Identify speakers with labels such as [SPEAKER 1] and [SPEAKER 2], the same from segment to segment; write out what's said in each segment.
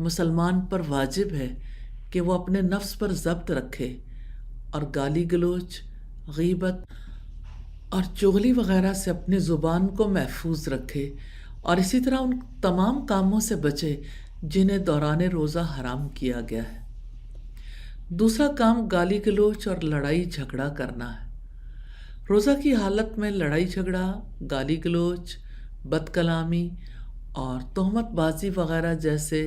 [SPEAKER 1] مسلمان پر واجب ہے کہ وہ اپنے نفس پر ضبط رکھے اور گالی گلوچ، غیبت اور چغلی وغیرہ سے اپنی زبان کو محفوظ رکھے، اور اسی طرح ان تمام کاموں سے بچے جنہیں دوران روزہ حرام کیا گیا ہے۔ دوسرا کام گالی گلوچ اور لڑائی جھگڑا کرنا ہے۔ روزہ کی حالت میں لڑائی جھگڑا، گالی گلوچ، بد کلامی اور تہمت بازی وغیرہ جیسے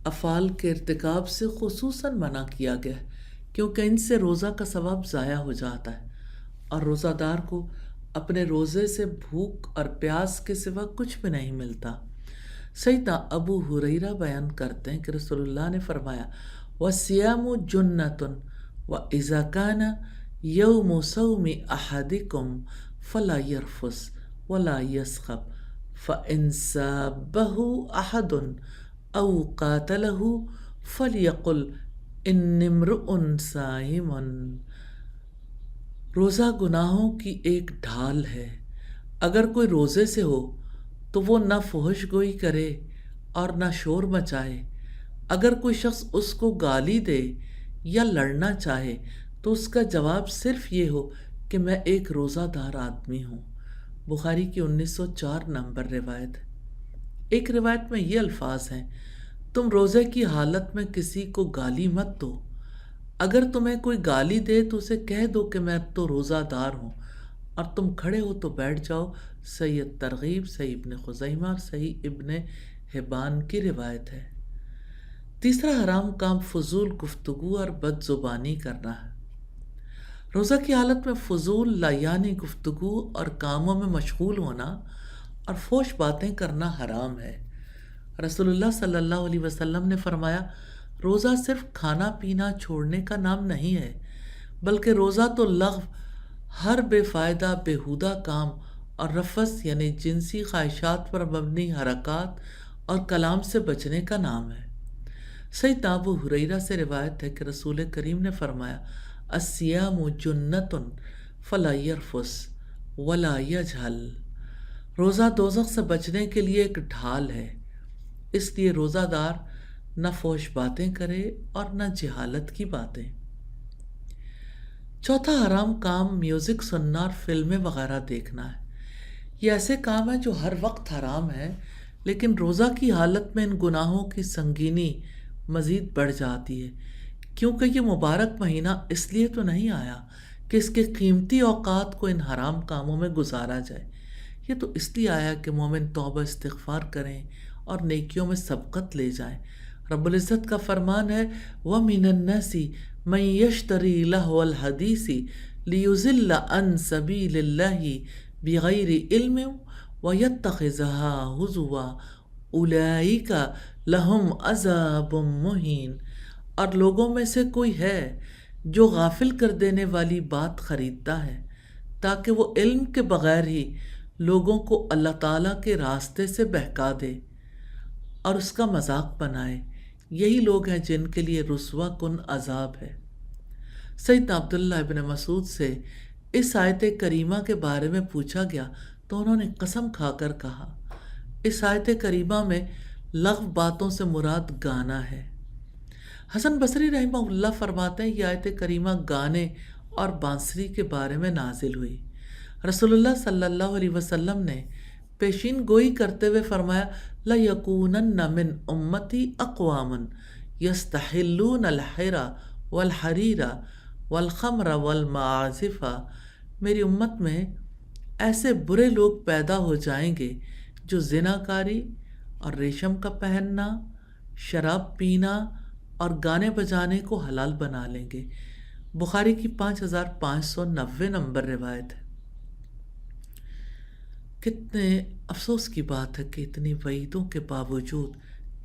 [SPEAKER 1] افعال کے ارتکاب سے خصوصاً منع کیا گیا ہے، کیونکہ ان سے روزہ کا ثواب ضائع ہو جاتا ہے اور روزہ دار کو اپنے روزے سے بھوک اور پیاس کے سوا کچھ بھی نہیں ملتا۔ سیدنا ابو ہریرہ بیان کرتے ہیں کہ رسول اللہ نے فرمایا، وَالصِّيَامُ جُنَّةٌ وَإِذَا كَانَ يَوْمُ صَوْمِ أَحَدِكُمْ فَلَا يَرْفُثْ وَلَا يَسْخَبْ فَإِنْ سَابَّهُ أَحَدٌ أَوْ قَاتَلَهُ فَلْيَقُلْ إِنِّي امْرُؤٌ صَائِمٌ۔ روزہ گناہوں کی ایک ڈھال ہے، اگر کوئی روزے سے ہو تو وہ نہ فحش گوئی کرے اور نہ شور مچائے۔ اگر کوئی شخص اس کو گالی دے یا لڑنا چاہے تو اس کا جواب صرف یہ ہو کہ میں ایک روزہ دار آدمی ہوں۔ بخاری کی 1904 نمبر روایت ہے۔ ایک روایت میں یہ الفاظ ہیں، تم روزے کی حالت میں کسی کو گالی مت دو۔ اگر تمہیں کوئی گالی دے تو اسے کہہ دو کہ میں تو روزہ دار ہوں، اور تم کھڑے ہو تو بیٹھ جاؤ۔ صحیح ترغیب، صحیح ابن خزیمہ اور صحیح ابن حبان کی روایت ہے۔ تیسرا حرام کام فضول گفتگو اور بد زبانی کرنا ہے۔ روزہ کی حالت میں فضول لایانی گفتگو اور کاموں میں مشغول ہونا اور فحش باتیں کرنا حرام ہے۔ رسول اللہ صلی اللہ علیہ وسلم نے فرمایا، روزہ صرف کھانا پینا چھوڑنے کا نام نہیں ہے، بلکہ روزہ تو لغو، ہر بے فائدہ بیہودہ کام اور رفث یعنی جنسی خواہشات پر مبنی حرکات اور کلام سے بچنے کا نام ہے۔ سیدنا ابو ہریرہ سے روایت ہے کہ رسول کریم نے فرمایا، الصیام جنۃ فلا یرفث ولا یجہل۔ روزہ دوزخ سے بچنے کے لیے ایک ڈھال ہے، اس لیے روزہ دار نہ فحش باتیں کرے اور نہ جہالت کی باتیں۔ چوتھا حرام کام میوزک سننا اور فلمیں وغیرہ دیکھنا ہے۔ یہ ایسے کام ہیں جو ہر وقت حرام ہیں، لیکن روزہ کی حالت میں ان گناہوں کی سنگینی مزید بڑھ جاتی ہے، کیونکہ یہ مبارک مہینہ اس لیے تو نہیں آیا کہ اس کے قیمتی اوقات کو ان حرام کاموں میں گزارا جائے، یہ تو اس لیے آیا کہ مومن توبہ استغفار کریں اور نیکیوں میں سبقت لے جائیں۔ رب العزت کا فرمان ہے، وَمِنَ النَّاسِ مَن يَشْتَرِي لَهْوَ الْحَدِيثِ لِيُضِلَّ عَن سَبِيلِ اللَّهِ بِغَيْرِ عِلْمٍ وَيَتَّخِذَهَا هُزُوًا أُولَئِكَ لَهُمْ عَذَابٌ مُّهِينٌ۔ اور لوگوں میں سے کوئی ہے جو غافل کر دینے والی بات خریدتا ہے تاکہ وہ علم کے بغیر ہی لوگوں کو اللہ تعالیٰ کے راستے سے بہکا دے اور اس کا مذاق بنائے، یہی لوگ ہیں جن کے لیے رسوا کن عذاب ہے۔ سیدنا عبداللہ ابن مسعود سے اس آیت کریمہ کے بارے میں پوچھا گیا تو انہوں نے قسم کھا کر کہا، اس آیت کریمہ میں لغو باتوں سے مراد گانا ہے۔ حسن بصری رحمہ اللہ فرماتے ہیں، یہ آیت کریمہ گانے اور بانسری کے بارے میں نازل ہوئی۔ رسول اللہ صلی اللہ علیہ وسلم نے پیشین گوئی کرتے ہوئے فرمایا، لَيَكُونَنَّ مِنْ أُمَّتِي أَقْوَامٌ يَسْتَحِلُّونَ الْحِرَ وَالْحَرِيرَ وَالْخَمْرَ وَالْمَعَازِفَ۔ میری امت میں ایسے برے لوگ پیدا ہو جائیں گے جو زناکاری اور ریشم کا پہننا، شراب پینا اور گانے بجانے کو حلال بنا لیں گے۔ بخاری کی 5590 نمبر روایت ہے۔ کتنے افسوس کی بات ہے کہ اتنی وعیدوں کے باوجود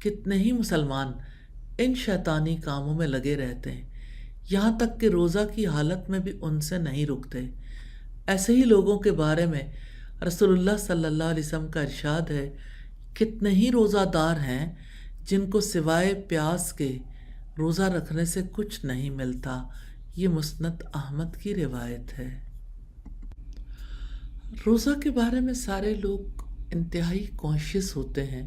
[SPEAKER 1] کتنے ہی مسلمان ان شیطانی کاموں میں لگے رہتے ہیں، یہاں تک کہ روزہ کی حالت میں بھی ان سے نہیں رکتے۔ ایسے ہی لوگوں کے بارے میں رسول اللہ صلی اللہ علیہ وسلم کا ارشاد ہے، کتنے ہی روزہ دار ہیں جن کو سوائے پیاس کے روزہ رکھنے سے کچھ نہیں ملتا۔ یہ مسند احمد کی روایت ہے۔ روزہ کے بارے میں سارے لوگ انتہائی کانشیس ہوتے ہیں،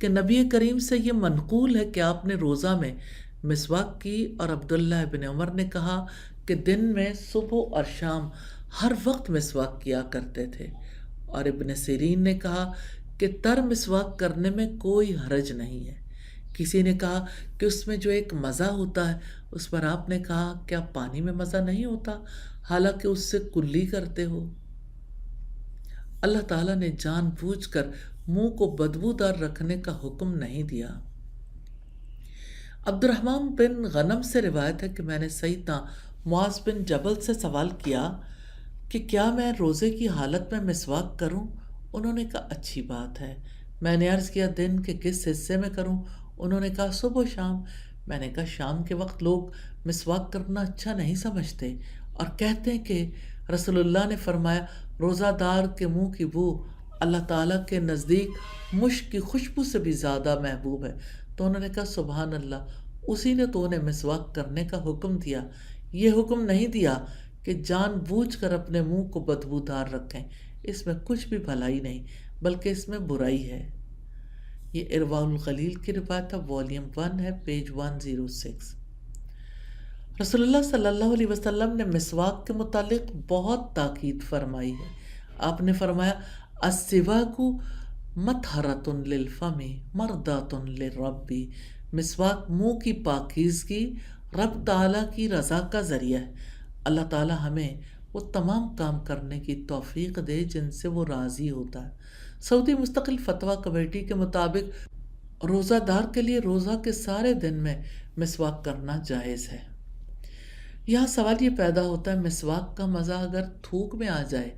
[SPEAKER 1] کہ نبی کریم سے یہ منقول ہے کہ آپ نے روزہ میں مسواک کی، اور عبداللہ ابن عمر نے کہا کہ دن میں صبح اور شام ہر وقت مسواک کیا کرتے تھے، اور ابن سیرین نے کہا کہ تر مسواک کرنے میں کوئی حرج نہیں ہے۔ کسی نے کہا کہ اس میں جو ایک مزہ ہوتا ہے، اس پر آپ نے کہا کیا پانی میں مزہ نہیں ہوتا، حالانکہ اس سے کلی کرتے ہو؟ اللہ تعالیٰ نے جان بوجھ کر منہ کو بدبودار رکھنے کا حکم نہیں دیا۔ عبد الرحمن بن غنم سے روایت ہے کہ میں نے سیدنا معاذ بن جبل سے سوال کیا کہ کیا میں روزے کی حالت میں مسواک کروں؟ انہوں نے کہا اچھی بات ہے۔ میں نے عرض کیا دن کے کس حصے میں کروں؟ انہوں نے کہا صبح و شام۔ میں نے کہا شام کے وقت لوگ مسواک کرنا اچھا نہیں سمجھتے اور کہتے ہیں کہ رسول اللہ نے فرمایا روزہ دار کے منہ کی بو اللہ تعالیٰ کے نزدیک مشک کی خوشبو سے بھی زیادہ محبوب ہے۔ تو انہوں نے کہا سبحان اللہ، اسی نے تو انہیں مسواک کرنے کا حکم دیا، یہ حکم نہیں دیا کہ جان بوجھ کر اپنے منہ کو بدبودار رکھیں۔ اس میں کچھ بھی بھلائی نہیں بلکہ اس میں برائی ہے۔ یہ ارواء الغلیل کی روایت ہے، والیوم 1 ہے، پیج 106۔ رسول اللہ صلی اللہ علیہ وسلم نے مسواک کے متعلق بہت تاکید فرمائی ہے۔ آپ نے فرمایا السواک مطہرۃ للفم مرضات للرب، مسواک منہ کی پاکیزگی رب تعالیٰ کی رضا کا ذریعہ ہے۔ اللہ تعالیٰ ہمیں وہ تمام کام کرنے کی توفیق دے جن سے وہ راضی ہوتا ہے۔ سعودی مستقل فتویٰ کمیٹی کے مطابق روزہ دار کے لیے روزہ کے سارے دن میں مسواک کرنا جائز ہے۔ یہاں سوال یہ پیدا ہوتا ہے مسواک کا مزہ اگر تھوک میں آ جائے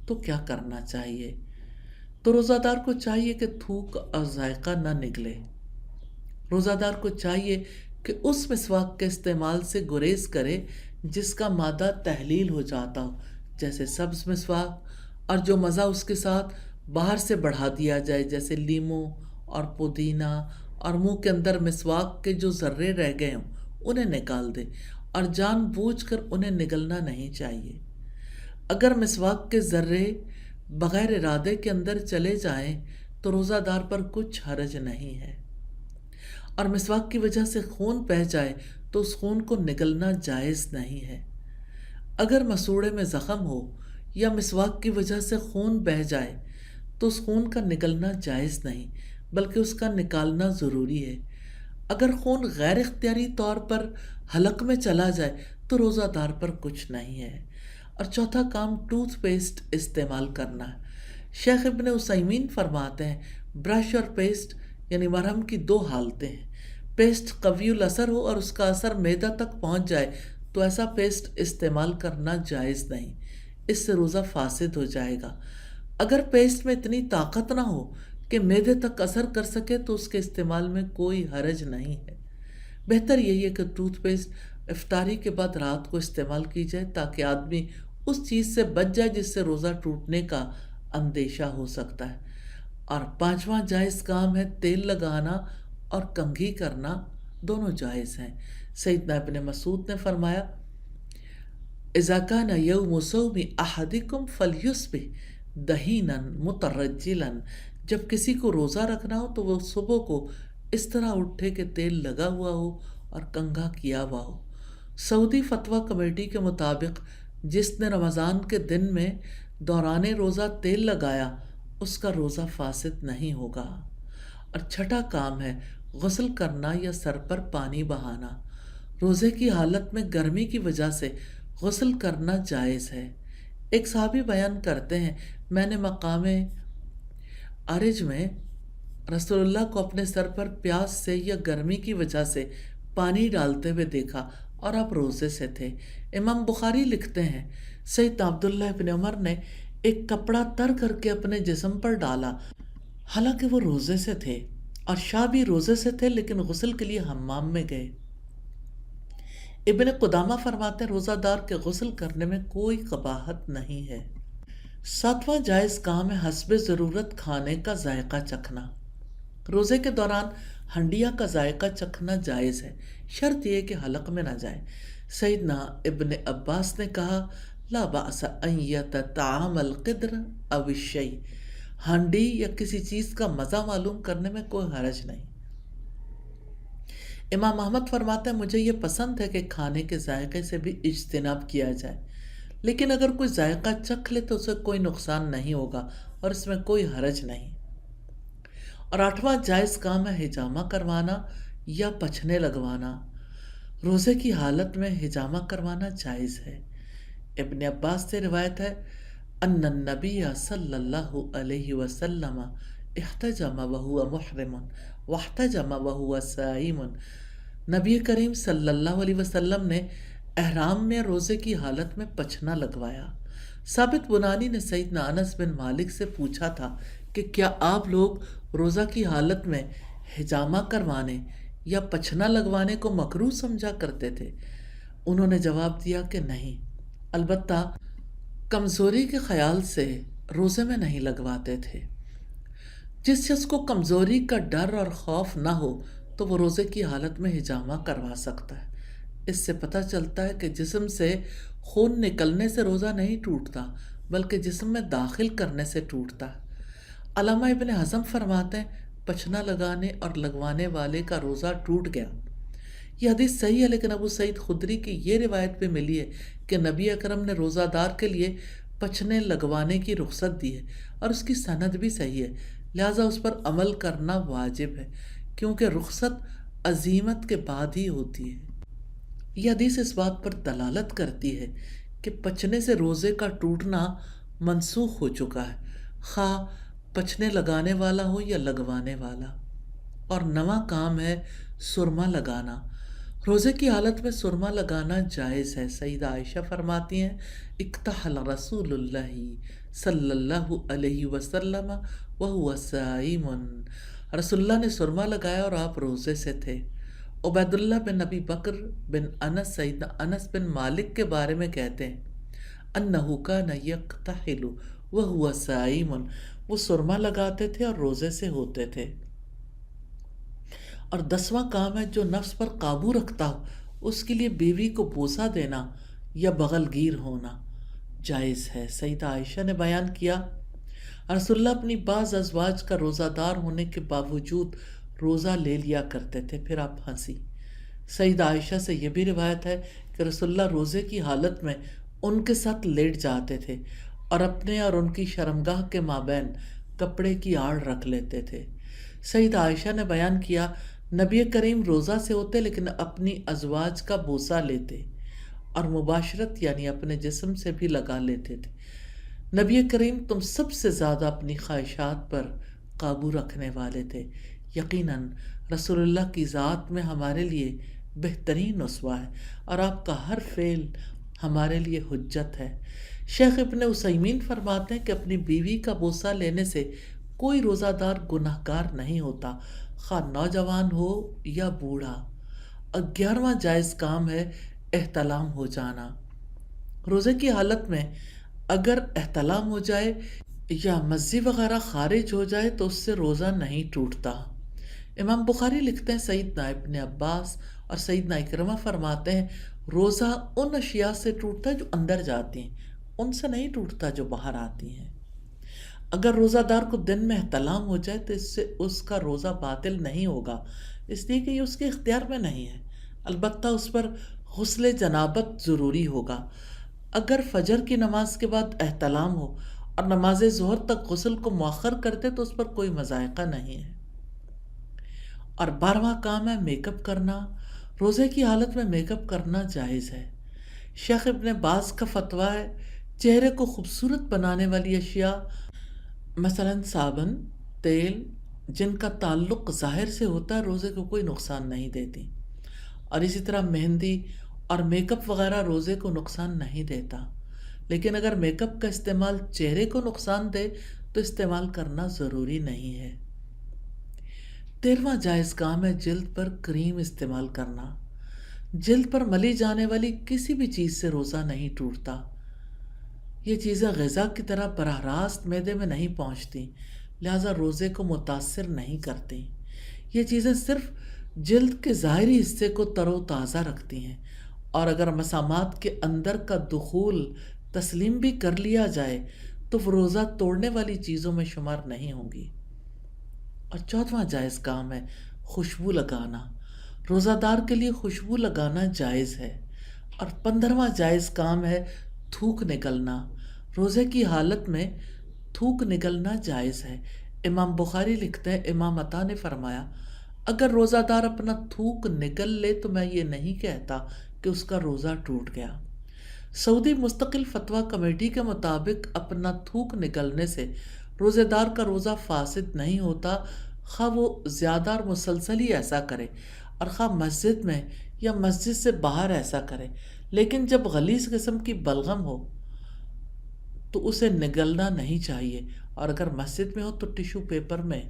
[SPEAKER 1] تو کیا کرنا چاہیے؟ تو روزہ دار کو چاہیے کہ تھوک اور ذائقہ نہ نگلے۔ روزہ دار کو چاہیے کہ اس مسواک کے استعمال سے گریز کرے جس کا مادہ تحلیل ہو جاتا ہو، جیسے سبز مسواک، اور جو مزہ اس کے ساتھ باہر سے بڑھا دیا جائے جیسے لیموں اور پودینہ، اور منہ کے اندر مسواک کے جو ذرے رہ گئے ہوں انہیں نکال دے، اور جان بوجھ کر انہیں نگلنا نہیں چاہیے۔ اگر مسواک کے ذرے بغیر ارادے کے اندر چلے جائیں تو روزہ دار پر کچھ حرج نہیں ہے، اور مسواک کی وجہ سے خون بہہ جائے تو اس خون کو نگلنا جائز نہیں ہے۔ اگر مسوڑے میں زخم ہو یا مسواک کی وجہ سے خون بہہ جائے تو اس خون کا نکلنا جائز نہیں بلکہ اس کا نکالنا ضروری ہے۔ اگر خون غیر اختیاری طور پر حلق میں چلا جائے تو روزہ دار پر کچھ نہیں ہے۔ اور چوتھا کام ٹوتھ پیسٹ استعمال کرنا ہے۔ شیخ ابن عثیمین فرماتے ہیں برش اور پیسٹ یعنی مرہم کی دو حالتیں ہیں۔ پیسٹ قوی الاثر ہو اور اس کا اثر معدہ تک پہنچ جائے تو ایسا پیسٹ استعمال کرنا جائز نہیں، اس سے روزہ فاسد ہو جائے گا۔ اگر پیسٹ میں اتنی طاقت نہ ہو کہ معدے تک اثر کر سکے تو اس کے استعمال میں کوئی حرج نہیں ہے۔ بہتر یہی ہے کہ ٹوتھ پیسٹ افطاری کے بعد رات کو استعمال کی جائے تاکہ آدمی اس چیز سے بچ جائے جس سے روزہ ٹوٹنے کا اندیشہ ہو سکتا ہے۔ اور پانچواں جائز کام ہے تیل لگانا اور کنگھی کرنا، دونوں جائز ہیں۔ سیدنا ابن مسعود نے فرمایا اذا کان یوم صوم احدکم فلیصبح دہینا مترجلا، جب کسی کو روزہ رکھنا ہو تو وہ صبح کو اس طرح اٹھے کہ تیل لگا ہوا ہو اور کنگھا کیا ہوا ہو۔ سعودی فتویٰ کمیٹی کے مطابق جس نے رمضان کے دن میں دوران روزہ تیل لگایا اس کا روزہ فاسد نہیں ہوگا۔ اور چھٹا کام ہے غسل کرنا یا سر پر پانی بہانا۔ روزے کی حالت میں گرمی کی وجہ سے غسل کرنا جائز ہے۔ ایک صحابی بیان کرتے ہیں میں نے مقام ارج میں رسول اللہ کو اپنے سر پر پیاس سے یا گرمی کی وجہ سے پانی ڈالتے ہوئے دیکھا اور آپ روزے سے تھے۔ امام بخاری لکھتے ہیں سیدنا عبداللہ ابن عمر نے ایک کپڑا تر کر کے اپنے جسم پر ڈالا حالانکہ وہ روزے سے تھے، اور شاہ بھی روزے سے تھے لیکن غسل کے لیے حمام میں گئے۔ ابن قدامہ فرماتے ہیں روزہ دار کے غسل کرنے میں کوئی قباحت نہیں ہے۔ ساتواں جائز کام ہے حسب ضرورت کھانے کا ذائقہ چکھنا۔ روزے کے دوران ہنڈیا کا ذائقہ چکھنا جائز ہے، شرط یہ کہ حلق میں نہ جائے۔ سیدنا ابن عباس نے کہا لا بأس ان یتطعم القدر او الشیء، ہانڈی یا کسی چیز کا مزہ معلوم کرنے میں کوئی حرج نہیں۔ امام احمد فرماتے ہیں مجھے یہ پسند ہے کہ کھانے کے ذائقے سے بھی اجتناب کیا جائے، لیکن اگر کوئی ذائقہ چکھ لے تو اسے کوئی نقصان نہیں ہوگا اور اس میں کوئی حرج نہیں۔ اور 8واں جائز کام ہے حجامہ کروانا یا پچھنے لگوانا۔ روزے کی حالت میں حجامہ کروانا جائز ہے۔ ابن عباس سے روایت ہے ان النبی صلی اللہ علیہ وسلم احتجم وہو محرم واحتجم وہو صائم۔ نبی کریم صلی اللہ علیہ وسلم نے احرام میں روزے کی حالت میں پچھنا لگوایا۔ ثابت بنانی نے سیدنا انس بن مالک سے پوچھا تھا کہ کیا آپ لوگ روزہ کی حالت میں حجامہ کروانے یا پچھنا لگوانے کو مکروہ سمجھا کرتے تھے؟ انہوں نے جواب دیا کہ نہیں، البتہ کمزوری کے خیال سے روزے میں نہیں لگواتے تھے۔ جس شخص کو کمزوری کا ڈر اور خوف نہ ہو تو وہ روزے کی حالت میں حجامہ کروا سکتا ہے۔ اس سے پتہ چلتا ہے کہ جسم سے خون نکلنے سے روزہ نہیں ٹوٹتا بلکہ جسم میں داخل کرنے سے ٹوٹتا ہے۔ علامہ ابن حزم فرماتے ہیں پچھنا لگانے اور لگوانے والے کا روزہ ٹوٹ گیا۔ یہ حدیث صحیح ہے، لیکن ابو سعید خدری کی یہ روایت بھی ملی ہے کہ نبی اکرم نے روزہ دار کے لیے پچھنے لگوانے کی رخصت دی ہے اور اس کی سند بھی صحیح ہے، لہٰذا اس پر عمل کرنا واجب ہے کیونکہ رخصت عزیمت کے بعد ہی ہوتی ہے۔ یہ حدیث اس بات پر دلالت کرتی ہے کہ پچھنے سے روزے کا ٹوٹنا منسوخ ہو چکا ہے، خواہ پچھنے لگانے والا ہو یا لگوانے والا۔ اور نواں کام ہے سرما لگانا۔ روزے کی حالت میں سرما لگانا جائز ہے۔ سیدہ عائشہ فرماتی ہیں اکتحل رسول اللہ صلی اللہ علیہ وسلم وہو صائم۔ رسول اللہ نے سرما لگایا اور آپ روزے سے تھے۔ عبید اللہ بن ابی بکر بن انس سیدنا انس بن مالک کے بارے میں کہتے ہیں انہ کان یکتحل وہو صائم، وہ سرما لگاتے تھے اور روزے سے ہوتے تھے۔ اور 10واں کام ہے جو نفس پر قابو رکھتا ہو اس کے لیے بیوی کو بوسہ دینا یا بغل گیر ہونا جائز ہے۔ سیدہ عائشہ نے بیان کیا رسول اللہ اپنی بعض ازواج کا روزہ دار ہونے کے باوجود روزہ لے لیا کرتے تھے، پھر آپ ہنسی۔ سیدہ عائشہ سے یہ بھی روایت ہے کہ رسول اللہ روزے کی حالت میں ان کے ساتھ لیٹ جاتے تھے اور اپنے اور ان کی شرمگاہ کے مابین کپڑے کی آڑ رکھ لیتے تھے۔ سیدہ عائشہ نے بیان کیا نبی کریم روزہ سے ہوتے لیکن اپنی ازواج کا بوسہ لیتے اور مباشرت یعنی اپنے جسم سے بھی لگا لیتے تھے۔ نبی کریم تم سب سے زیادہ اپنی خواہشات پر قابو رکھنے والے تھے۔ یقیناً رسول اللہ کی ذات میں ہمارے لیے بہترین اسوہ ہے اور آپ کا ہر فعل ہمارے لیے حجت ہے۔ شیخ ابن عثیمین فرماتے ہیں کہ اپنی بیوی کا بوسہ لینے سے کوئی روزہ دار گناہ گار نہیں ہوتا، خواہ نوجوان ہو یا بوڑھا۔ 11واں جائز کام ہے احتلام ہو جانا۔ روزے کی حالت میں اگر احتلام ہو جائے یا مزی وغیرہ خارج ہو جائے تو اس سے روزہ نہیں ٹوٹتا۔ امام بخاری لکھتے ہیں سیدنا ابن عباس اور سیدنا اکرمہ فرماتے ہیں روزہ ان اشیاء سے ٹوٹتا ہے جو اندر جاتی ہیں، ان سے نہیں ٹوٹتا جو باہر آتی ہیں۔ اگر روزہ دار کو دن میں احتلام ہو جائے تو اس سے اس کا روزہ باطل نہیں ہوگا، اس لیے کہ یہ اس کے اختیار میں نہیں ہے، البتہ اس پر غسل جنابت ضروری ہوگا۔ اگر فجر کی نماز کے بعد احتلام ہو اور نماز ظہر تک غسل کو مؤخر کرتے تو اس پر کوئی مذائقہ نہیں ہے۔ اور 12واں کام ہے میک اپ کرنا۔ روزے کی حالت میں میک اپ کرنا جائز ہے۔ شیخ ابن باز کا فتویٰ ہے چہرے کو خوبصورت بنانے والی اشیاء مثلا صابن، تیل جن کا تعلق ظاہر سے ہوتا ہے روزے کو کوئی نقصان نہیں دیتی، اور اسی طرح مہندی اور میک اپ وغیرہ روزے کو نقصان نہیں دیتا، لیکن اگر میک اپ کا استعمال چہرے کو نقصان دے تو استعمال کرنا ضروری نہیں ہے۔ 13واں جائز کام ہے جلد پر کریم استعمال کرنا۔ جلد پر ملی جانے والی کسی بھی چیز سے روزہ نہیں ٹوٹتا۔ یہ چیزیں غذا کی طرح براہ راست معدے میں نہیں پہنچتی، لہٰذا روزے کو متاثر نہیں کرتی۔ یہ چیزیں صرف جلد کے ظاہری حصے کو تر و تازہ رکھتی ہیں، اور اگر مسامات کے اندر کا دخول تسلیم بھی کر لیا جائے تو وہ روزہ توڑنے والی چیزوں میں شمار نہیں ہوں گی۔ اور چوتھواں جائز کام ہے خوشبو لگانا۔ روزہ دار کے لیے خوشبو لگانا جائز ہے۔ اور 15واں جائز کام ہے تھوک نکلنا۔ روزے کی حالت میں تھوک نکلنا جائز ہے۔ امام بخاری لکھتے ہیں امام عطا نے فرمایا اگر روزہ دار اپنا تھوک نکل لے تو میں یہ نہیں کہتا کہ اس کا روزہ ٹوٹ گیا۔ سعودی مستقل فتویٰ کمیٹی کے مطابق اپنا تھوک نکلنے سے روزے دار کا روزہ فاسد نہیں ہوتا، خواہ وہ زیادہ اور مسلسل ہی ایسا کرے اور خواہ مسجد میں یا مسجد سے باہر ایسا کرے، لیکن جب غلیظ قسم کی بلغم ہو تو اسے نگلنا نہیں چاہیے، اور اگر مسجد میں ہو تو ٹیشو پیپر میں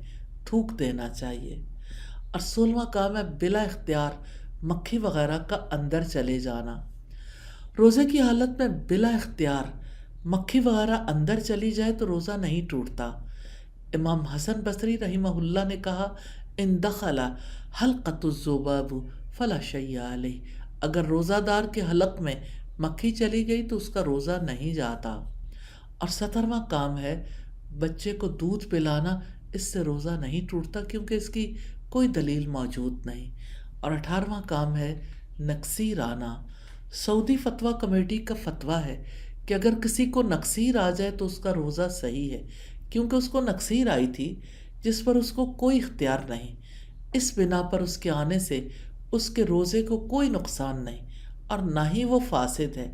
[SPEAKER 1] تھوک دینا چاہیے۔ اور 16واں کام ہے بلا اختیار مکھی وغیرہ کا اندر چلے جانا۔ روزے کی حالت میں بلا اختیار مکھی وغیرہ اندر چلی جائے تو روزہ نہیں ٹوٹتا۔ امام حسن بصری رحمہ اللہ نے کہا ان دخل حلقۃ الذباب فلا شیء علیہ، اگر روزہ دار کے حلق میں مکھی چلی گئی تو اس کا روزہ نہیں جاتا۔ اور 17واں کام ہے بچے کو دودھ پلانا، اس سے روزہ نہیں ٹوٹتا کیونکہ اس کی کوئی دلیل موجود نہیں۔ اور 18واں کام ہے نکسیر آنا۔ سعودی فتویٰ کمیٹی کا فتویٰ ہے کہ اگر کسی کو نکسیر آ جائے تو اس کا روزہ صحیح ہے، کیونکہ اس کو نکسیر آئی تھی جس پر اس کو کوئی اختیار نہیں۔ اس بنا پر اس کے آنے سے اس کے روزے کو کوئی نقصان نہیں اور نہ ہی وہ فاسد ہے۔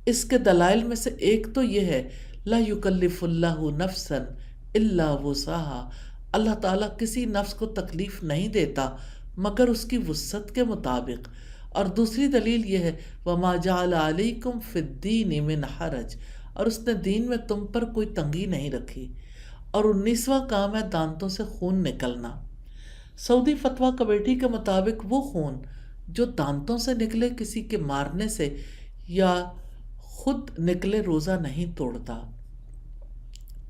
[SPEAKER 1] اس کے دلائل میں سے ایک تو یہ ہے لا یکلف اللہ نفسا الا وسعها، اللہ تعالیٰ کسی نفس کو تکلیف نہیں دیتا مگر اس کی وسعت کے مطابق۔ اور دوسری دلیل یہ ہے وما جعل علیکم فی الدین من حرج، اور اس نے دین میں تم پر کوئی تنگی نہیں رکھی۔ اور 19واں کام ہے دانتوں سے خون نکلنا۔ سعودی فتویٰ کمیٹی کے مطابق وہ خون جو دانتوں سے نکلے کسی کے مارنے سے یا خود نکلے روزہ نہیں توڑتا۔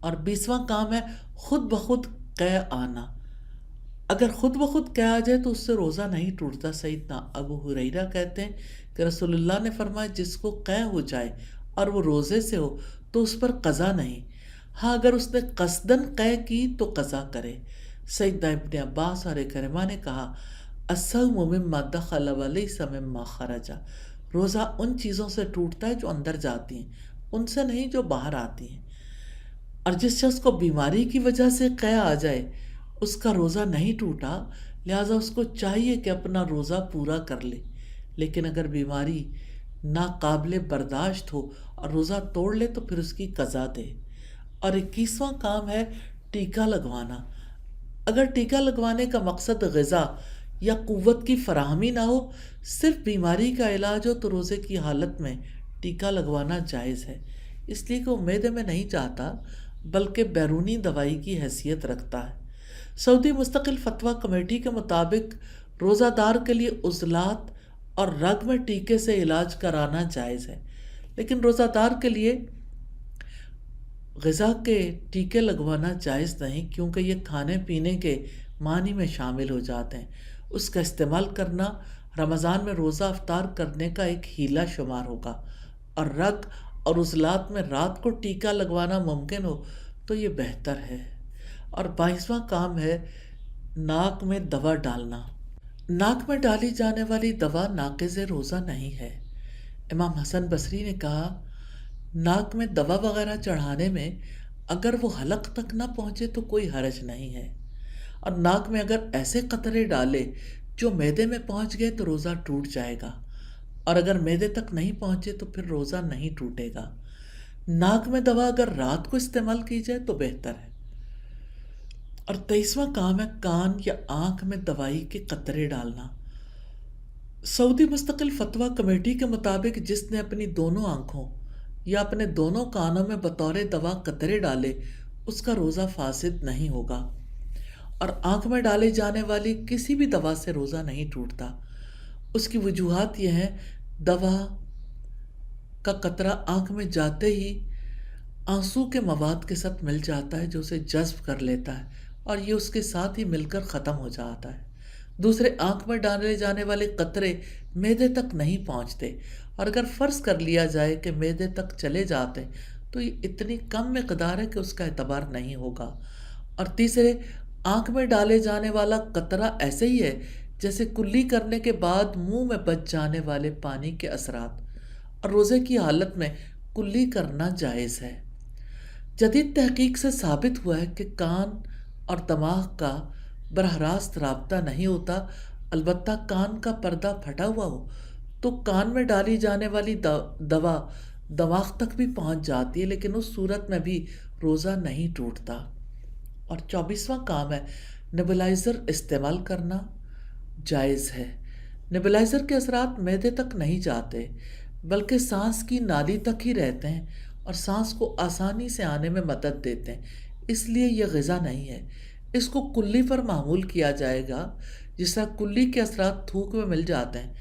[SPEAKER 1] اور 20واں کام ہے خود بخود قے آنا۔ اگر خود بخود قے آ جائے تو اس سے روزہ نہیں ٹوٹتا۔ سیدنا ابو ہریرہ کہتے ہیں کہ رسول اللہ نے فرمایا جس کو قے ہو جائے اور وہ روزے سے ہو تو اس پر قضا نہیں، ہاں اگر اس نے قصدن قے کی تو قضا کرے۔ سیدنا ابن عباس اور اکرمہ نے کہا الصوم مما دخل ولیس مما خرج، روزہ ان چیزوں سے ٹوٹتا ہے جو اندر جاتی ہیں، ان سے نہیں جو باہر آتی ہیں۔ اور جس شخص کو بیماری کی وجہ سے قے آ جائے اس کا روزہ نہیں ٹوٹا، لہٰذا اس کو چاہیے کہ اپنا روزہ پورا کر لے، لیکن اگر بیماری ناقابل برداشت ہو اور روزہ توڑ لے تو پھر اس کی قضا دے۔ اور 21واں کام ہے ٹیکہ لگوانا۔ اگر ٹیکہ لگوانے کا مقصد غذا یا قوت کی فراہمی نہ ہو، صرف بیماری کا علاج ہو تو روزے کی حالت میں ٹیکہ لگوانا جائز ہے، اس لیے کہ وہ معدے میں نہیں جاتا بلکہ بیرونی دوائی کی حیثیت رکھتا ہے۔ سعودی مستقل فتویٰ کمیٹی کے مطابق روزہ دار کے لیے عضلات اور رگ میں ٹیکے سے علاج کرانا جائز ہے، لیکن روزہ دار کے لیے غذا کے ٹیکے لگوانا جائز نہیں، کیونکہ یہ کھانے پینے کے معنی میں شامل ہو جاتے ہیں۔ اس کا استعمال کرنا رمضان میں روزہ افطار کرنے کا ایک ہیلہ شمار ہوگا، اور رگ اور عضلات میں رات کو ٹیکہ لگوانا ممکن ہو تو یہ بہتر ہے۔ اور 22واں کام ہے ناک میں دوا ڈالنا۔ ناک میں ڈالی جانے والی دوا ناقض روزہ نہیں ہے۔ امام حسن بصری نے کہا ناک میں دوا وغیرہ چڑھانے میں اگر وہ حلق تک نہ پہنچے تو کوئی حرج نہیں ہے، اور ناک میں اگر ایسے قطرے ڈالے جو معدے میں پہنچ گئے تو روزہ ٹوٹ جائے گا، اور اگر معدے تک نہیں پہنچے تو پھر روزہ نہیں ٹوٹے گا۔ ناک میں دوا اگر رات کو استعمال کی جائے تو بہتر ہے۔ اور 23واں کام ہے کان یا آنکھ میں دوائی کے قطرے ڈالنا۔ سعودی مستقل فتویٰ کمیٹی کے مطابق جس نے اپنی دونوں آنکھوں یا اپنے دونوں کانوں میں بطور دوا قطرے ڈالے اس کا روزہ فاسد نہیں ہوگا، اور آنکھ میں ڈالے جانے والی کسی بھی دوا سے روزہ نہیں ٹوٹتا۔ اس کی وجوہات یہ ہیں دوا کا قطرہ آنکھ میں جاتے ہی آنسو کے مواد کے ساتھ مل جاتا ہے جو اسے جذب کر لیتا ہے اور یہ اس کے ساتھ ہی مل کر ختم ہو جاتا ہے۔ دوسرے آنکھ میں ڈالے جانے والے قطرے معدے تک نہیں پہنچتے، اور اگر فرض کر لیا جائے کہ معدے تک چلے جاتے تو یہ اتنی کم مقدار ہے کہ اس کا اعتبار نہیں ہوگا۔ اور تیسرے، آنکھ میں ڈالے جانے والا قطرہ ایسے ہی ہے جیسے کلی کرنے کے بعد منہ میں بچ جانے والے پانی کے اثرات، اور روزے کی حالت میں کلی کرنا جائز ہے۔ جدید تحقیق سے ثابت ہوا ہے کہ کان اور دماغ کا براہ راست رابطہ نہیں ہوتا، البتہ کان کا پردہ پھٹا ہوا ہو تو کان میں ڈالی جانے والی دوا دماغ تک بھی پہنچ جاتی ہے، لیکن اس صورت میں بھی روزہ نہیں ٹوٹتا۔ اور 24واں کام ہے نیبولائزر استعمال کرنا جائز ہے۔ نیبولائزر کے اثرات معدے تک نہیں جاتے بلکہ سانس کی نالی تک ہی رہتے ہیں اور سانس کو آسانی سے آنے میں مدد دیتے ہیں، اس لیے یہ غذا نہیں ہے۔ اس کو کلی پر معمول کیا جائے گا جس طرح کلی کے اثرات تھوک میں مل جاتے ہیں،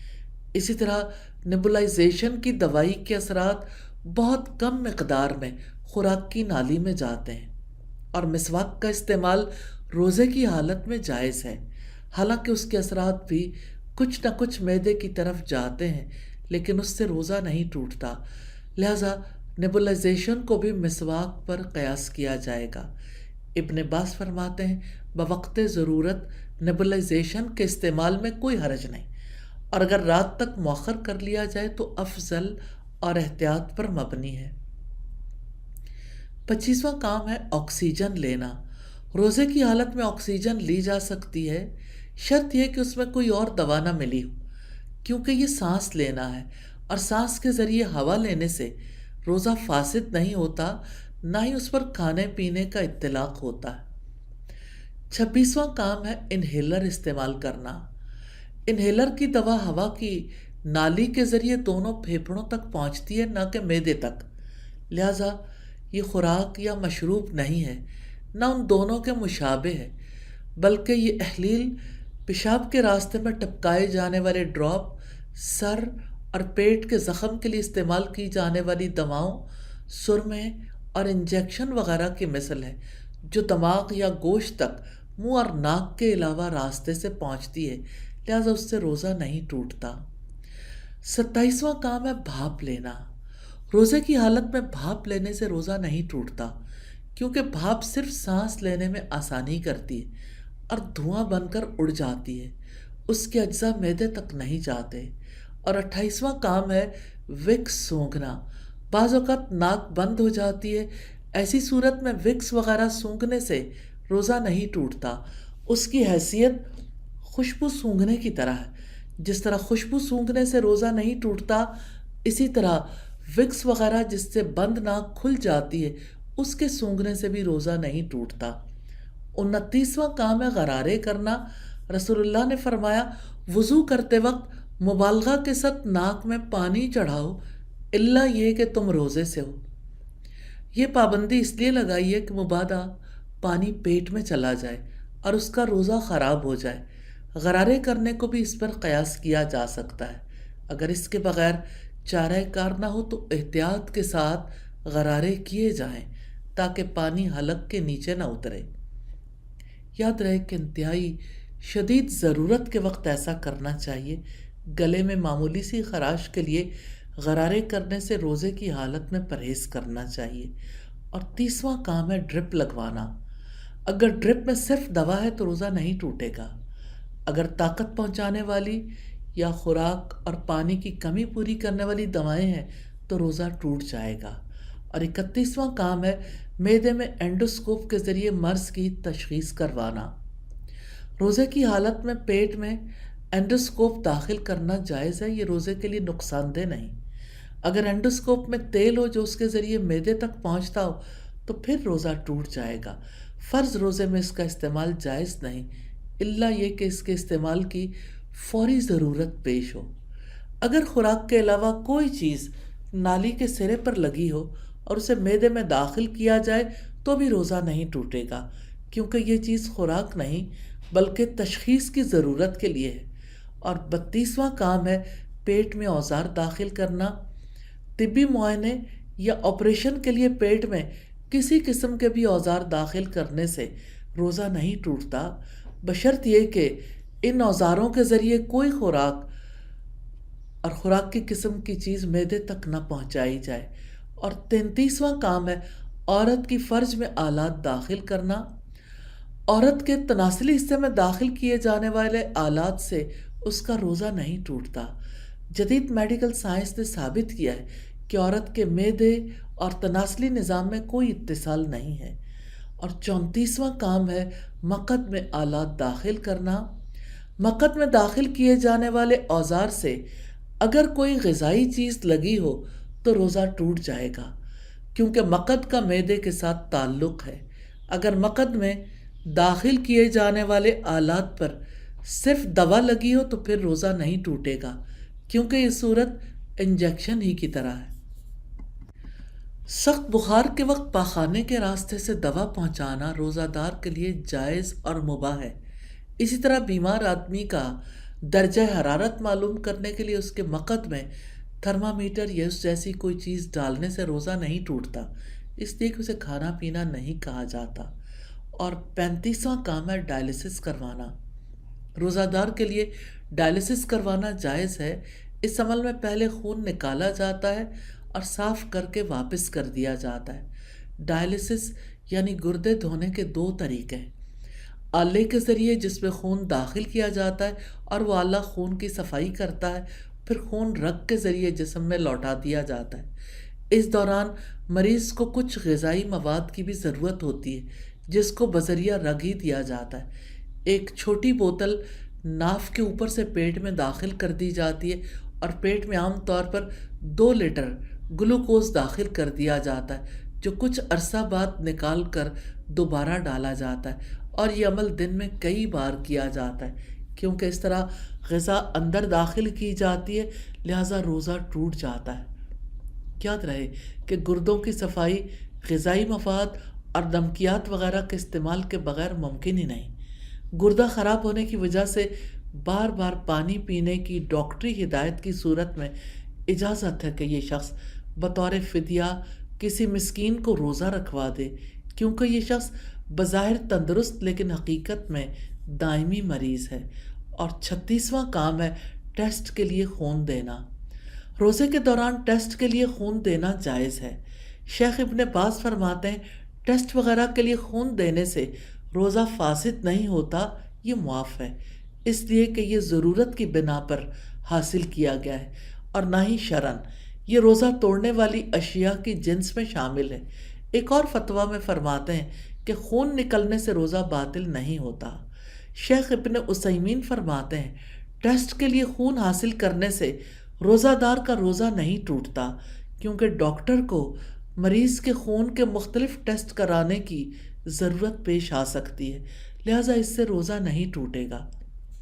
[SPEAKER 1] اسی طرح نیبولائزیشن کی دوائی کے اثرات بہت کم مقدار میں خوراک کی نالی میں جاتے ہیں۔ اور مسواک کا استعمال روزے کی حالت میں جائز ہے، حالانکہ اس کے اثرات بھی کچھ نہ کچھ معدے کی طرف جاتے ہیں، لیکن اس سے روزہ نہیں ٹوٹتا، لہذا نیبولائزیشن کو بھی مسواک پر قیاس کیا جائے گا۔ ابن عباس فرماتے ہیں بوقت ضرورت نیبولائزیشن کے استعمال میں کوئی حرج نہیں، اور اگر رات تک مؤخر کر لیا جائے تو افضل اور احتیاط پر مبنی ہے۔ 25واں کام ہے آکسیجن لینا۔ روزے کی حالت میں آکسیجن لی جا سکتی ہے، شرط یہ کہ اس میں کوئی اور دوا نہ ملی ہو، کیونکہ یہ سانس لینا ہے اور سانس کے ذریعے ہوا لینے سے روزہ فاسد نہیں ہوتا، نہ ہی اس پر کھانے پینے کا اطلاق ہوتا ہے۔ 26واں کام ہے انہیلر استعمال کرنا۔ انہیلر کی دوا ہوا کی نالی کے ذریعے دونوں پھیپھڑوں تک پہنچتی ہے، نہ کہ معدے تک، لہذا یہ خوراک یا مشروب نہیں ہے، نہ ان دونوں کے مشابہ ہے، بلکہ یہ احلیل پیشاب کے راستے میں ٹپکائے جانے والے ڈراپ، سر اور پیٹ کے زخم کے لیے استعمال کی جانے والی دواؤں، سرمے اور انجیکشن وغیرہ کی مثل ہے، جو دماغ یا گوشت تک منہ اور ناک کے علاوہ راستے سے پہنچتی ہے، لہذا اس سے روزہ نہیں ٹوٹتا۔ 27واں کام ہے بھاپ لینا۔ روزے کی حالت میں بھاپ لینے سے روزہ نہیں ٹوٹتا، کیونکہ بھاپ صرف سانس لینے میں آسانی کرتی ہے اور دھواں بن کر اڑ جاتی ہے، اس کے اجزاء معدے تک نہیں جاتے۔ اور 28واں کام ہے وکس سونگھنا۔ بعض اوقات ناک بند ہو جاتی ہے، ایسی صورت میں وکس وغیرہ سونگھنے سے روزہ نہیں ٹوٹتا۔ اس کی حیثیت خوشبو سونگھنے کی طرح ہے، جس طرح خوشبو سونگھنے سے روزہ نہیں ٹوٹتا، اسی طرح وکس وغیرہ جس سے بند ناک کھل جاتی ہے، اس کے سونگھنے سے بھی روزہ نہیں ٹوٹتا۔ 29واں کام ہے غرارے کرنا۔ رسول اللہ نے فرمایا وضو کرتے وقت مبالغہ کے ساتھ ناک میں پانی چڑھاؤ، الا یہ کہ تم روزے سے ہو۔ یہ پابندی اس لیے لگائی ہے کہ مبادا پانی پیٹ میں چلا جائے اور اس کا روزہ خراب ہو جائے۔ غرارے کرنے کو بھی اس پر قیاس کیا جا سکتا ہے۔ اگر اس کے بغیر چارہ کار نہ ہو تو احتیاط کے ساتھ غرارے کیے جائیں تاکہ پانی حلق کے نیچے نہ اترے۔ یاد رہے کہ انتہائی شدید ضرورت کے وقت ایسا کرنا چاہیے۔ گلے میں معمولی سی خراش کے لیے غرارے کرنے سے روزے کی حالت میں پرہیز کرنا چاہیے۔ اور 30واں کام ہے ڈرپ لگوانا۔ اگر ڈرپ میں صرف دوا ہے تو روزہ نہیں ٹوٹے گا۔ اگر طاقت پہنچانے والی یا خوراک اور پانی کی کمی پوری کرنے والی دوائیں ہیں تو روزہ ٹوٹ جائے گا۔ اور 31واں کام ہے معدے میں اینڈوسکوپ کے ذریعے مرض کی تشخیص کروانا۔ روزے کی حالت میں پیٹ میں اینڈوسکوپ داخل کرنا جائز ہے، یہ روزے کے لیے نقصان دہ نہیں۔ اگر اینڈوسکوپ میں تیل ہو جو اس کے ذریعے معدے تک پہنچتا ہو تو پھر روزہ ٹوٹ جائے گا۔ فرض روزے میں اس کا استعمال جائز نہیں، الا یہ کہ اس کے استعمال کی فوری ضرورت پیش ہو۔ اگر خوراک کے علاوہ کوئی چیز نالی کے سرے پر لگی ہو اور اسے معدے میں داخل کیا جائے تو بھی روزہ نہیں ٹوٹے گا، کیونکہ یہ چیز خوراک نہیں بلکہ تشخیص کی ضرورت کے لیے ہے۔ اور 32واں کام ہے پیٹ میں اوزار داخل کرنا۔ طبی معائنے یا آپریشن کے لیے پیٹ میں کسی قسم کے بھی اوزار داخل کرنے سے روزہ نہیں ٹوٹتا، بشرط یہ کہ ان اوزاروں کے ذریعے کوئی خوراک اور خوراک کی قسم کی چیز معدے تک نہ پہنچائی جائے، اور 33واں کام ہے عورت کی فرج میں آلات داخل کرنا۔ عورت کے تناسلی حصے میں داخل کیے جانے والے آلات سے اس کا روزہ نہیں ٹوٹتا۔ جدید میڈیکل سائنس نے ثابت کیا ہے کہ عورت کے معدے اور تناسلی نظام میں کوئی اتصال نہیں ہے۔ اور 34واں کام ہے مقد میں آلات داخل کرنا۔ مقد میں داخل کیے جانے والے اوزار سے اگر کوئی غذائی چیز لگی ہو تو روزہ ٹوٹ جائے گا، کیونکہ مقد کا معدے کے ساتھ تعلق ہے۔ اگر مقد میں داخل کیے جانے والے آلات پر صرف دوا لگی ہو تو پھر روزہ نہیں ٹوٹے گا، کیونکہ یہ صورت انجیکشن ہی کی طرح ہے۔ سخت بخار کے وقت پاخانے کے راستے سے دوا پہنچانا روزہ دار کے لیے جائز اور مباح ہے۔ اسی طرح بیمار آدمی کا درجہ حرارت معلوم کرنے کے لیے اس کے مقد میں تھرمامیٹر یا اس جیسی کوئی چیز ڈالنے سے روزہ نہیں ٹوٹتا، اس لیے کہ اسے کھانا پینا نہیں کہا جاتا۔ اور 35واں کام ہے ڈائلسس کروانا۔ روزہ دار کے لیے ڈائلسس کروانا جائز ہے۔ اس عمل میں پہلے خون نکالا جاتا ہے اور صاف کر کے واپس کر دیا جاتا ہے۔ ڈائلسس یعنی گردے دھونے کے 2 طریقے ہیں: آلے کے ذریعے جس میں خون داخل کیا جاتا ہے اور وہ آلہ خون کی صفائی کرتا ہے، پھر خون رگ کے ذریعے جسم میں لوٹا دیا جاتا ہے۔ اس دوران مریض کو کچھ غذائی مواد کی بھی ضرورت ہوتی ہے جس کو بذریعہ رگ ہی دیا جاتا ہے۔ ایک چھوٹی بوتل ناف کے اوپر سے پیٹ میں داخل کر دی جاتی ہے اور پیٹ میں عام طور پر 2 لیٹر گلوکوز داخل کر دیا جاتا ہے، جو کچھ عرصہ بعد نکال کر دوبارہ ڈالا جاتا ہے، اور یہ عمل دن میں کئی بار کیا جاتا ہے۔ کیونکہ اس طرح غذا اندر داخل کی جاتی ہے، لہٰذا روزہ ٹوٹ جاتا ہے۔ یاد رہے کہ گردوں کی صفائی غذائی مواد اور نمکیات وغیرہ کے استعمال کے بغیر ممکن ہی نہیں۔ گردہ خراب ہونے کی وجہ سے بار بار پانی پینے کی ڈاکٹری ہدایت کی صورت میں اجازت ہے کہ یہ شخص بطور فدیہ کسی مسکین کو روزہ رکھوا دے، کیونکہ یہ شخص بظاہر تندرست لیکن حقیقت میں دائمی مریض ہے۔ اور 36واں کام ہے ٹیسٹ کے لیے خون دینا۔ روزے کے دوران ٹیسٹ کے لیے خون دینا جائز ہے۔ شیخ ابن باز فرماتے ہیں ٹیسٹ وغیرہ کے لیے خون دینے سے روزہ فاسد نہیں ہوتا، یہ معاف ہے، اس لیے کہ یہ ضرورت کی بنا پر حاصل کیا گیا ہے اور نہ ہی شرعاً یہ روزہ توڑنے والی اشیاء کی جنس میں شامل ہے۔ ایک اور فتویٰ میں فرماتے ہیں کہ خون نکلنے سے روزہ باطل نہیں ہوتا۔ شیخ ابن عثیمین فرماتے ہیں ٹیسٹ کے لیے خون حاصل کرنے سے روزہ دار کا روزہ نہیں ٹوٹتا، کیونکہ ڈاکٹر کو مریض کے خون کے مختلف ٹیسٹ کرانے کی ضرورت پیش آ سکتی ہے، لہٰذا اس سے روزہ نہیں ٹوٹے گا۔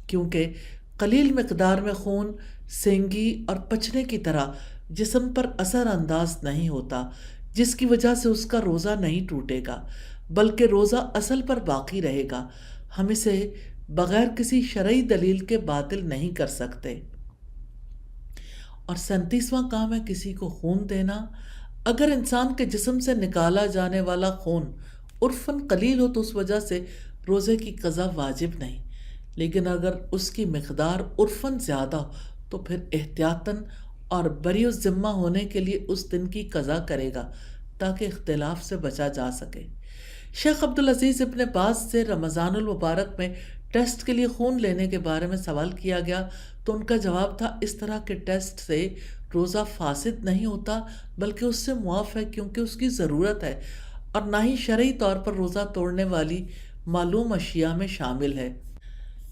[SPEAKER 1] کیونکہ قلیل مقدار میں خون سینگی اور پچنے کی طرح جسم پر اثر انداز نہیں ہوتا، جس کی وجہ سے اس کا روزہ نہیں ٹوٹے گا، بلکہ روزہ اصل پر باقی رہے گا۔ ہم اسے بغیر کسی شرعی دلیل کے باطل نہیں کر سکتے۔ اور 37واں کام ہے کسی کو خون دینا۔ اگر انسان کے جسم سے نکالا جانے والا خون عرفاً قلیل ہو تو اس وجہ سے روزے کی قضا واجب نہیں، لیکن اگر اس کی مقدار عرفاً زیادہ ہو تو پھر احتیاطاً اور بری الذمہ ہونے کے لیے اس دن کی قضا کرے گا تاکہ اختلاف سے بچا جا سکے۔ شیخ عبدالعزیز ابن باز سے رمضان المبارک میں ٹیسٹ کے لیے خون لینے کے بارے میں سوال کیا گیا تو ان کا جواب تھا اس طرح کے ٹیسٹ سے روزہ فاسد نہیں ہوتا بلکہ اس سے معاف ہے، کیونکہ اس کی ضرورت ہے اور نہ ہی شرعی طور پر روزہ توڑنے والی معلوم اشیاء میں شامل ہے۔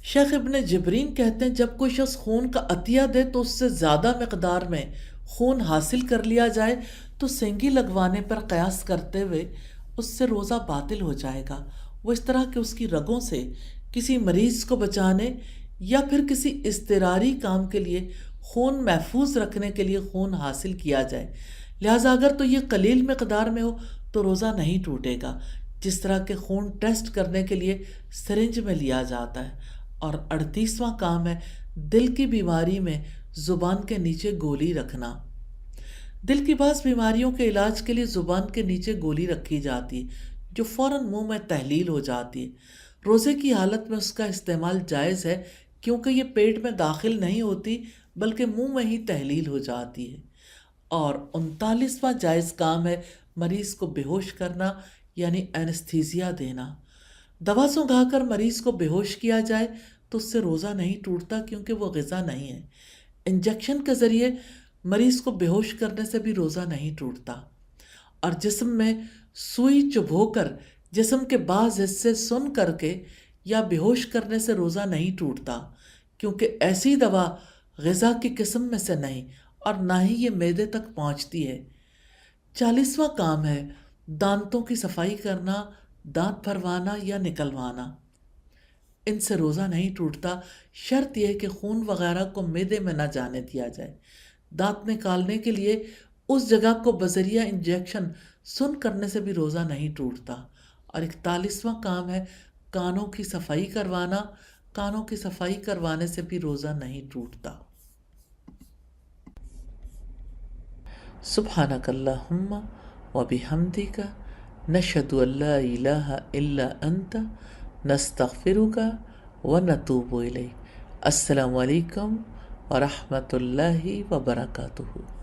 [SPEAKER 1] شیخ ابن جبرین کہتے ہیں جب کوئی شخص خون کا عطیہ دے تو اس سے زیادہ مقدار میں خون حاصل کر لیا جائے تو سینگی لگوانے پر قیاس کرتے ہوئے اس سے روزہ باطل ہو جائے گا۔ وہ اس طرح کہ اس کی رگوں سے کسی مریض کو بچانے یا پھر کسی اضطراری کام کے لیے خون محفوظ رکھنے کے لیے خون حاصل کیا جائے، لہٰذا اگر تو یہ قلیل مقدار میں ہو تو روزہ نہیں ٹوٹے گا، جس طرح کہ خون ٹیسٹ کرنے کے لیے سرنج میں لیا جاتا ہے۔ اور 38واں کام ہے دل کی بیماری میں زبان کے نیچے گولی رکھنا۔ دل کی بعض بیماریوں کے علاج کے لیے زبان کے نیچے گولی رکھی جاتی ہے جو فوراً منہ میں تحلیل ہو جاتی ہے۔ روزے کی حالت میں اس کا استعمال جائز ہے کیونکہ یہ پیٹ میں داخل نہیں ہوتی بلکہ منہ میں ہی تحلیل ہو جاتی ہے۔ اور 39واں جائز کام ہے مریض کو بے ہوش کرنا، یعنی اینستھیزیا دینا۔ دوا سنگھا کر مریض کو بے ہوش کیا جائے تو اس سے روزہ نہیں ٹوٹتا، کیونکہ وہ غذا نہیں ہے۔ انجیکشن کے ذریعے مریض کو بے ہوش کرنے سے بھی روزہ نہیں ٹوٹتا، اور جسم میں سوئی چبھو کر جسم کے بعض حصے سن کر کے یا بے ہوش کرنے سے روزہ نہیں ٹوٹتا، کیونکہ ایسی دوا غذا کی قسم میں سے نہیں اور نہ ہی یہ معدے تک پہنچتی ہے۔ 40واں کام ہے دانتوں کی صفائی کرنا، دانت بھروانا یا نکلوانا۔ ان سے روزہ نہیں ٹوٹتا، شرط یہ ہے کہ خون وغیرہ کو معدے میں نہ جانے دیا جائے۔ دانت نکالنے کے لیے اس جگہ کو بذریعہ انجیکشن سن کرنے سے بھی روزہ نہیں ٹوٹتا۔ اور 41واں کام ہے کانوں کی صفائی کروانا، کانوں کی صفائی کروانے سے بھی روزہ نہیں ٹوٹتا۔ سبحانک اللہم و بحمدک نشہد ان لا الہ الا انت نستغفرک و نتوب الیک۔ السلام علیکم ورحمۃ اللہ وبرکاتہ۔